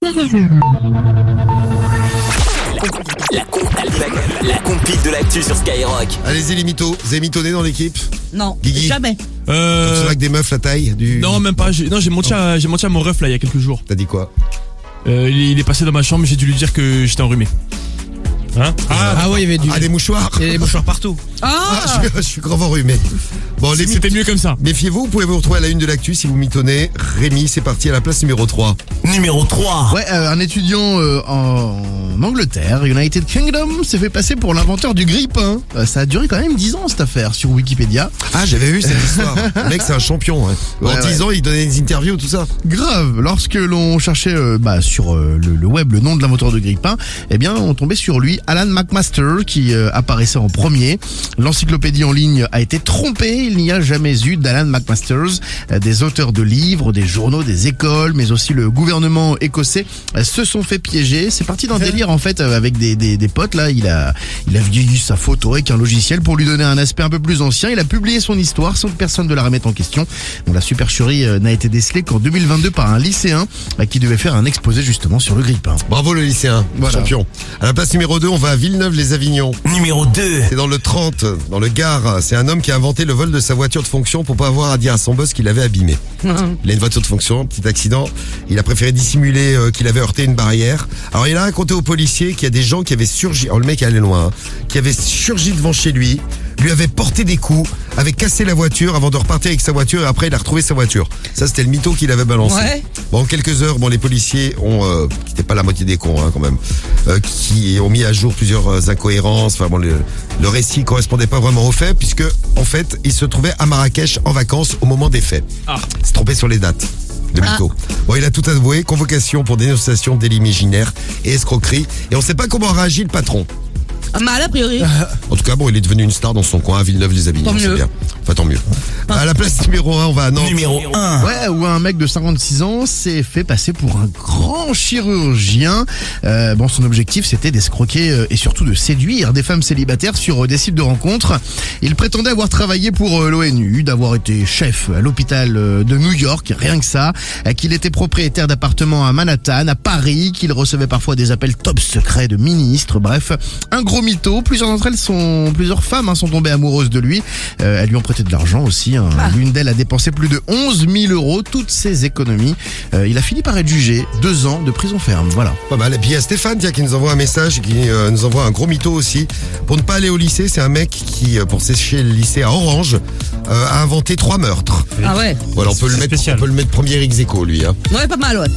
La compile de l'actu sur Skyrock. Allez-y les mythos, vous avez mitonné dans l'équipe? Non, Guigui. jamais. C'est vrai que des meufs la taille du... Non, même pas. J'ai menti à mon ref là il y a quelques jours. T'as dit quoi? Il est passé dans ma chambre, j'ai dû lui dire que j'étais enrhumé. Hein? Ah ouais, il y avait des mouchoirs. Il y a des mouchoirs partout. Je suis grave enrhumé. Bon, les C'était mieux comme ça. méfiez-vous, vous pouvez vous retrouver à la une de l'actu si vous mitonnez. Rémi, c'est parti à la place numéro 3. Numéro 3. Ouais, un étudiant en Angleterre, United Kingdom, s'est fait passer pour l'inventeur du grille-pain. Ça a duré quand même 10 ans cette affaire sur Wikipédia. Ah, j'avais vu cette histoire. Le mec, c'est un champion. Hein. Ouais, En 10 ans, il donnait des interviews, tout ça. Grave, lorsque l'on cherchait sur le web le nom de l'inventeur de grille-pain, eh bien on tombait sur lui, Alan McMaster, qui apparaissait en premier. L'encyclopédie en ligne a été trompée, il n'y a jamais eu d'Alan McMasters. Des auteurs de livres, des journaux, des écoles, mais aussi le gouvernement écossais se sont fait piéger. C'est parti d'un délire en fait avec des potes là. Il a vieilli sa photo avec un logiciel pour lui donner un aspect un peu plus ancien. Il a publié son histoire sans que personne ne la remette en question. Donc la supercherie n'a été décelée qu'en 2022 par un lycéen qui devait faire un exposé justement sur le grille-pain. Bravo le lycéen, Voilà. champion. À la place numéro 2, on va à Villeneuve-les-Avignon. Numéro 2. C'est dans le 30, dans le Gard. C'est un homme qui a inventé le vol de sa voiture de fonction pour pas avoir à dire à son boss qu'il avait abîmé. Il a une voiture de fonction, petit accident. Il a préféré dissimuler qu'il avait heurté une barrière. Alors il a raconté aux policiers qu'il y a des gens qui avaient surgi, le mec allait loin, qui avaient surgi devant chez lui avait porté des coups, avait cassé la voiture avant de repartir avec sa voiture et après il a retrouvé sa voiture. Ça c'était le mytho qu'il avait balancé. Ouais. Bon, en quelques heures, les policiers ont, qui n'étaient pas la moitié des cons quand même, qui ont mis à jour plusieurs incohérences. Enfin le récit correspondait pas vraiment aux faits puisque en fait il se trouvait à Marrakech en vacances au moment des faits. Il s'est trompé sur les dates. Le mytho. Bon, il a tout avoué, convocation pour dénonciation, délit imaginaire et escroquerie. Et on sait pas comment réagit le patron. Mal a priori. En tout cas, il est devenu une star dans son coin à Villeneuve-les-Avignon. Tant C'est mieux. bien. Enfin, tant mieux. À la place numéro 1, on va à Nantes. Numéro 1. Ouais, où un mec de 56 ans s'est fait passer pour un grand chirurgien. Son objectif, c'était d'escroquer et surtout de séduire des femmes célibataires sur des sites de rencontres. Il prétendait avoir travaillé pour l'ONU, d'avoir été chef à l'hôpital de New York, rien que ça, qu'il était propriétaire d'appartements à Manhattan, à Paris, qu'il recevait parfois des appels top secrets de ministres. Bref, un gros mytho. Plusieurs femmes sont tombées amoureuses de lui. Elles lui ont prêté de l'argent aussi. L'une d'elles a dépensé plus de 11 000 €, toutes ses économies. Il a fini par être jugé, 2 ans de prison ferme. Voilà. Pas mal. Et puis il y a Stéphane qui nous envoie un message, qui nous envoie un gros mytho aussi. Pour ne pas aller au lycée, c'est un mec qui, pour sécher le lycée à Orange, a inventé 3 meurtres. Ah ouais. Voilà, on peut le mettre premier ex aequo, lui. Hein. Ouais, pas mal, ouais.